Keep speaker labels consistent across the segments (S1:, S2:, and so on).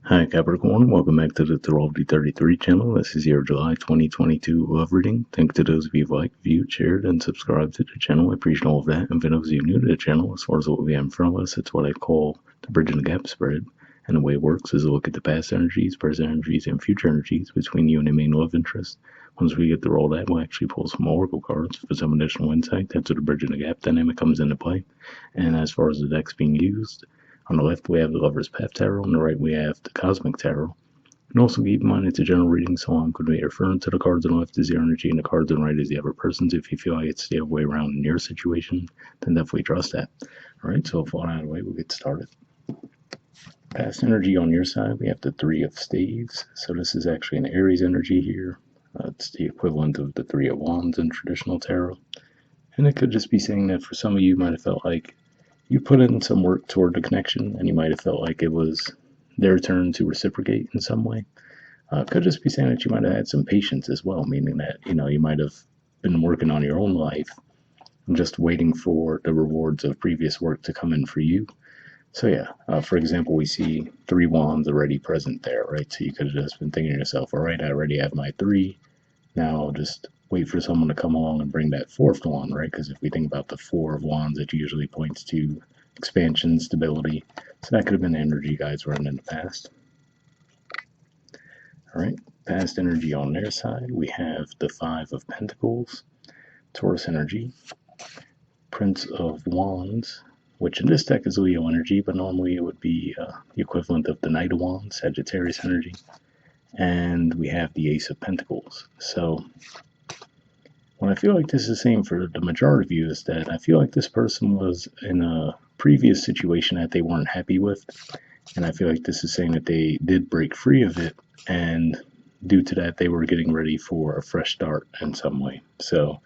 S1: Hi Capricorn, welcome back to the Astrology 33 channel. This is your July 2022 love reading. Thanks to those of you who liked, viewed, shared, and subscribed to the channel. I appreciate all of that. And for those of you new to the channel, as far as what we have in front of us, it's what I call the Bridging the Gap spread. And the way it works is a look at the past energies, present energies, and future energies between you and the main love interest. Once we get through all that, we'll actually pull some oracle cards for some additional insight. That's where the Bridging the Gap dynamic comes into play. And as far as the decks being used, on the left, we have the Lover's Path Tarot. On the right, we have the Cosmic Tarot. And also keep in mind it's a general reading, so I'm going to be referring to the cards on the left as your energy and the cards on the right as the other person's. If you feel like it's the other way around in your situation, then definitely trust that. Alright, so with all that out of the way, we'll get started. Past energy on your side, we have the Three of Staves. So this is actually an Aries energy here. It's the equivalent of the Three of Wands in traditional tarot. And it could just be saying that for some of you might have felt like you put in some work toward the connection and you might have felt like it was their turn to reciprocate in some way. Could just be saying that you might have had some patience as well, meaning that, you might have been working on your own life and just waiting for the rewards of previous work to come in for you. So yeah, for example, we see three wands already present there, right? So you could have just been thinking to yourself, all right, I already have my three. Now I'll just wait for someone to come along and bring that fourth wand, right? Because if we think about the Four of Wands, it usually points to expansion, stability. So that could have been the energy guides running in the past. All right, past energy on their side, we have the Five of Pentacles, Taurus energy, Prince of Wands, which in this deck is Leo energy, but normally it would be the equivalent of the Knight of Wands, Sagittarius energy. And we have the Ace of Pentacles. So what I feel like this is saying for the majority of you is that I feel like this person was in a previous situation that they weren't happy with. And I feel like this is saying that they did break free of it. And due to that, they were getting ready for a fresh start in some way. So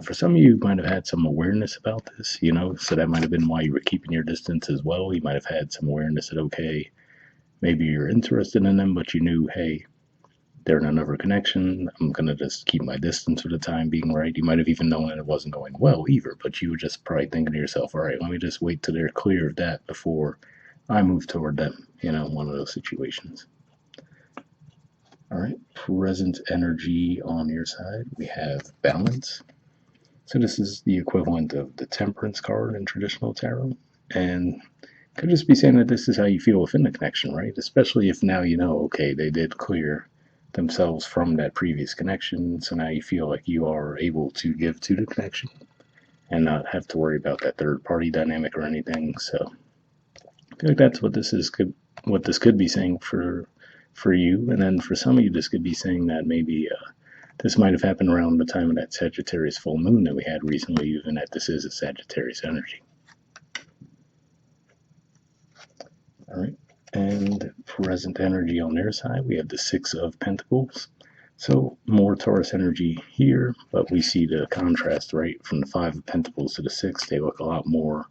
S1: for some of you, you might have had some awareness about this, so that might have been why you were keeping your distance as well. You might have had some awareness that, okay, maybe you're interested in them, but you knew, hey, they're in another connection. I'm going to just keep my distance for the time being, right? You might have even known that it wasn't going well either, but you were just probably thinking to yourself, all right, let me just wait till they're clear of that before I move toward them, one of those situations. All right, present energy on your side, we have balance. So this is the equivalent of the Temperance card in traditional tarot. And could just be saying that this is how you feel within the connection, right? Especially if now you know, okay, they did clear themselves from that previous connection, so now you feel like you are able to give to the connection and not have to worry about that third party dynamic or anything. So I feel like that's what this could be saying for you. And then for some of you, this could be saying that maybe this might have happened around the time of that Sagittarius full moon that we had recently, even that this is a Sagittarius energy. All right. And present energy on their side, we have the Six of Pentacles. So more Taurus energy here, but we see the contrast, right? From the Five of Pentacles to the Six, they look a lot more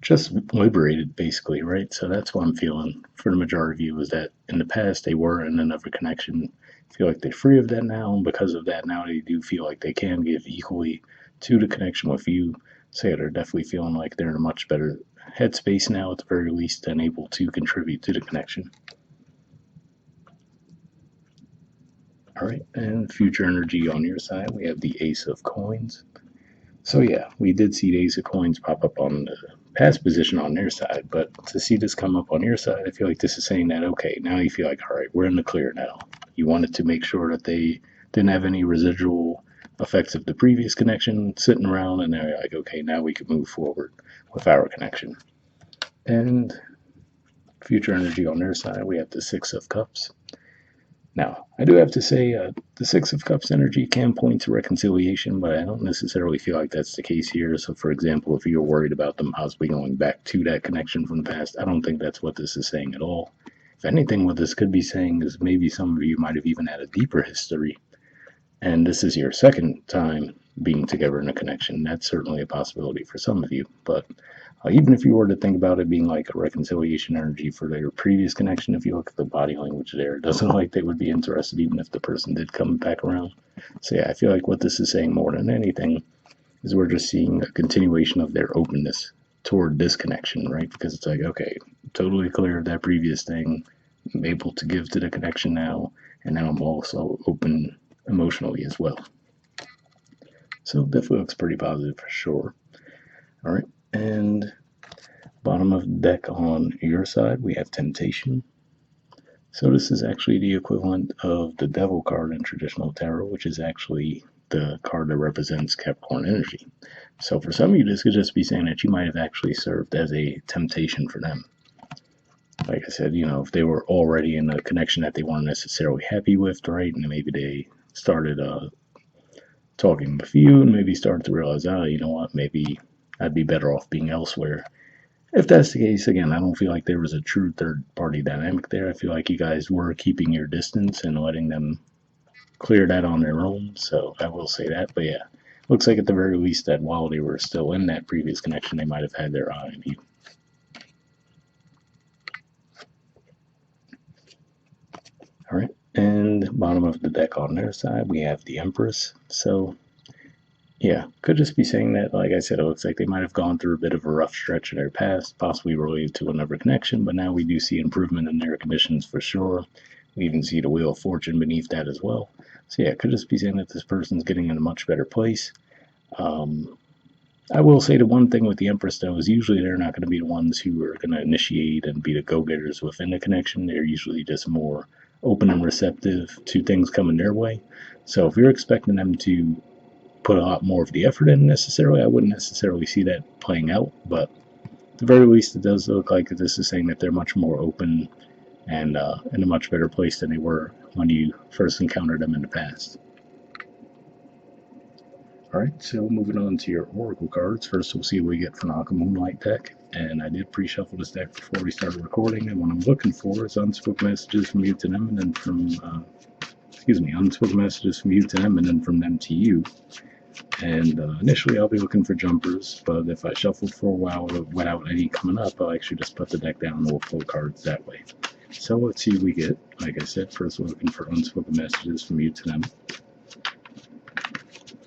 S1: just liberated, basically, right? So that's what I'm feeling for the majority of you, is that in the past they were in another connection. Feel like they're free of that now, and because of that, now they do feel like they can give equally to the connection with you. So yeah, they're definitely feeling like they're in a much better headspace now, at the very least, and able to contribute to the connection. All right, and future energy on your side, we have the Ace of Coins. So yeah, we did see the Ace of Coins pop up on the past position on their side, but to see this come up on your side, I feel like this is saying that, okay, now you feel like, all right, we're in the clear now. You wanted to make sure that they didn't have any residual effects of the previous connection sitting around, and they're like, okay, now we can move forward with our connection. And future energy on their side, we have the Six of Cups. Now, I do have to say, the Six of Cups energy can point to reconciliation, but I don't necessarily feel like that's the case here. So, for example, if you're worried about them possibly going back to that connection from the past, I don't think that's what this is saying at all. If anything, what this could be saying is maybe some of you might have even had a deeper history, and this is your second time being together in a connection. That's certainly a possibility for some of you, but even if you were to think about it being like a reconciliation energy for their previous connection, if you look at the body language there, it doesn't look like they would be interested even if the person did come back around. So yeah, I feel like what this is saying more than anything is we're just seeing a continuation of their openness toward this connection, right? Because it's like, okay, totally clear of that previous thing. I'm able to give to the connection now, and now I'm also open emotionally as well. So definitely looks pretty positive for sure. All right, and bottom of the deck on your side, we have Temptation. So this is actually the equivalent of the Devil card in traditional tarot, which is actually the card that represents Capricorn energy. So for some of you, this could just be saying that you might have actually served as a temptation for them. Like I said, if they were already in a connection that they weren't necessarily happy with, right, and maybe they started talking with you and maybe started to realize, you know what, maybe I'd be better off being elsewhere. If that's the case, again, I don't feel like there was a true third party dynamic there. I feel like you guys were keeping your distance and letting them clear that on their own. So I will say that. But yeah, looks like at the very least that while they were still in that previous connection, they might have had their eye on you. All right. And bottom of the deck on their side, we have the Empress. So yeah, could just be saying that, like I said, it looks like they might have gone through a bit of a rough stretch in their past, possibly related to another connection, but now we do see improvement in their conditions for sure. We even see the Wheel of Fortune beneath that as well. So yeah, could just be saying that this person's getting in a much better place. I will say the one thing with the Empress, though, is usually they're not going to be the ones who are going to initiate and be the go-getters within the connection. They're usually just more open and receptive to things coming their way. So if you're expecting them to put a lot more of the effort in necessarily, I wouldn't necessarily see that playing out, but at the very least it does look like this is saying that they're much more open and in a much better place than they were when you first encountered them in the past. Alright, so moving on to your Oracle cards. First we'll see what we get from the Aqua Moonlight deck, and I did pre-shuffle this deck before we started recording, and what I'm looking for is unspoken messages from you to them, and then unspoken messages from you to them, and then from them to you. And initially I'll be looking for jumpers, but if I shuffle for a while without any coming up, I'll actually just put the deck down and we'll pull cards that way. So let's see what we get. Like I said, first we're looking for unspoken messages from you to them.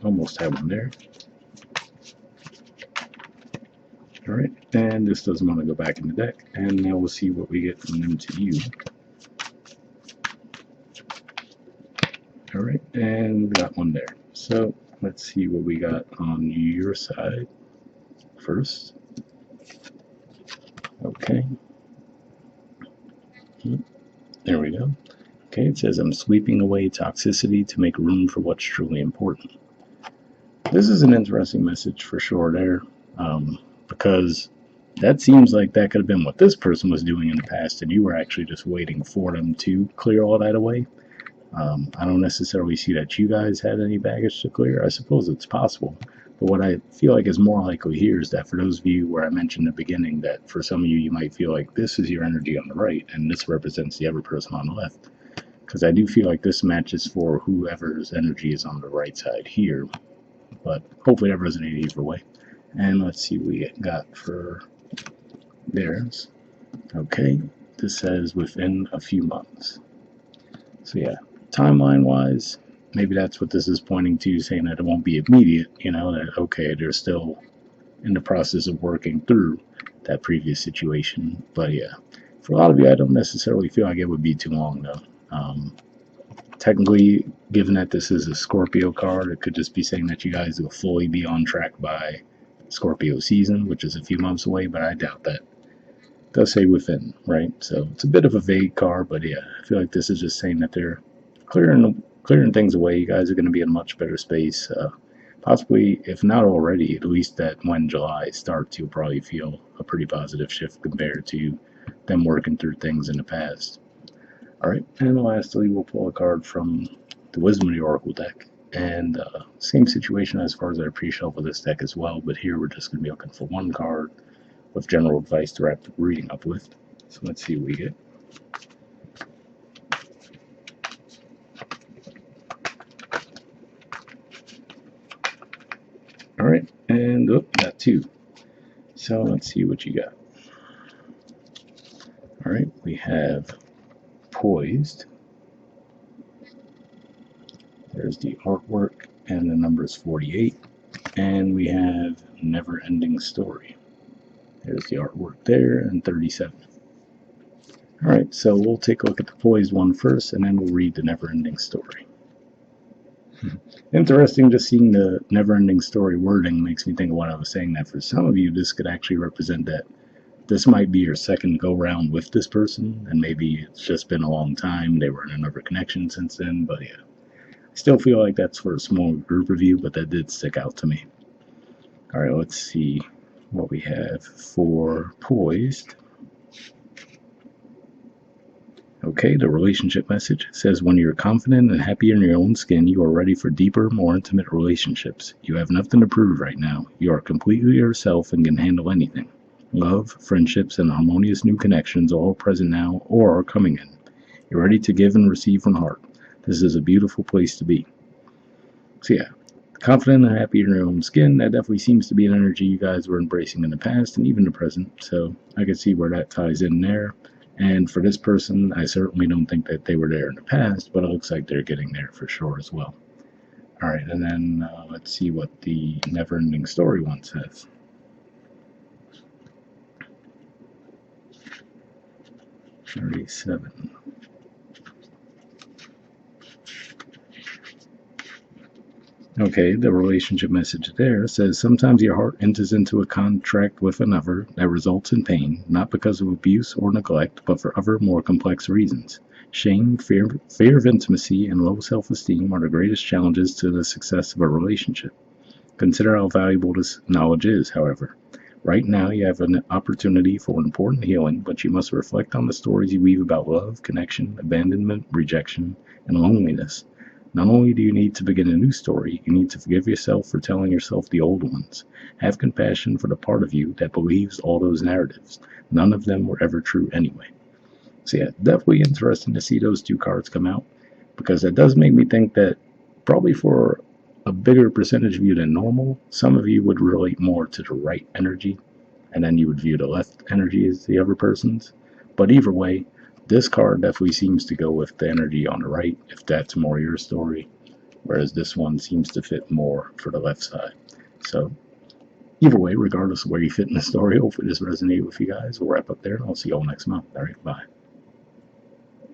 S1: Almost have one there. Alright, and this doesn't want to go back in the deck, and now we'll see what we get from them to you. Alright, and we got one there. So let's see what we got on your side first. Okay. There we go. Okay, it says, I'm sweeping away toxicity to make room for what's truly important. This is an interesting message for sure there, because that seems like that could have been what this person was doing in the past, and you were actually just waiting for them to clear all that away. I don't necessarily see that you guys had any baggage to clear. I suppose it's possible. But what I feel like is more likely here is that for those of you where I mentioned in the beginning that for some of you, you might feel like this is your energy on the right and this represents the other person on the left. Because I do feel like this matches for whoever's energy is on the right side here. But hopefully that resonates either way. And let's see what we got for theirs. Okay, this says within a few months. So yeah, timeline-wise, maybe that's what this is pointing to, saying that it won't be immediate, that, okay, they're still in the process of working through that previous situation. But yeah, for a lot of you, I don't necessarily feel like it would be too long, though. Technically, given that this is a Scorpio card, it could just be saying that you guys will fully be on track by Scorpio season, which is a few months away, but I doubt that. It does say within, right? So it's a bit of a vague card, but yeah, I feel like this is just saying that they're clearing things away. You guys are going to be in a much better space. Possibly, if not already, at least that when July starts, you'll probably feel a pretty positive shift compared to them working through things in the past. Alright, and lastly, we'll pull a card from the Wisdom of the Oracle deck. And same situation as far as I pre-shuffle this deck as well, but here we're just going to be looking for one card with general advice to wrap the reading up with. So let's see what we get. Alright, and got two. So let's see what you got. Alright, we have Poised. There's the artwork, and the number is 48. And we have Never Ending Story. There's the artwork there, and 37. Alright, so we'll take a look at the poised one first, and then we'll read the never-ending story. Interesting, just seeing the never-ending story wording makes me think of what I was saying, that for some of you, this could actually represent that this might be your second go-round with this person, and maybe it's just been a long time, they were in another connection since then, but yeah. I still feel like that's for a small group of you, but that did stick out to me. Alright, let's see what we have for poised. Okay, the relationship message says when you're confident and happy in your own skin, you are ready for deeper, more intimate relationships. You have nothing to prove right now. You are completely yourself and can handle anything. Love, friendships, and harmonious new connections are all present now or are coming in. You're ready to give and receive from heart. This is a beautiful place to be. So yeah, confident and happy in your own skin, that definitely seems to be an energy you guys were embracing in the past and even the present. So I can see where that ties in there. And for this person, I certainly don't think that they were there in the past, but it looks like they're getting there for sure as well. All right, and then let's see what the never-ending story one says. $37. Okay, the relationship message there says sometimes your heart enters into a contract with another that results in pain, not because of abuse or neglect, but for other more complex reasons. Shame, fear of intimacy, and low self-esteem are the greatest challenges to the success of a relationship. Consider how valuable this knowledge is, however. Right now, you have an opportunity for important healing, but you must reflect on the stories you weave about love, connection, abandonment, rejection, and loneliness. Not only do you need to begin a new story, you need to forgive yourself for telling yourself the old ones. Have compassion for the part of you that believes all those narratives. None of them were ever true anyway. So yeah, definitely interesting to see those two cards come out, because that does make me think that probably for a bigger percentage of you than normal, some of you would relate more to the right energy, and then you would view the left energy as the other person's. But either way, this card definitely seems to go with the energy on the right, if that's more your story, whereas this one seems to fit more for the left side. So either way, regardless of where you fit in the story, hopefully this resonated with you guys. We'll wrap up there, and I'll see you all next month. All right, bye.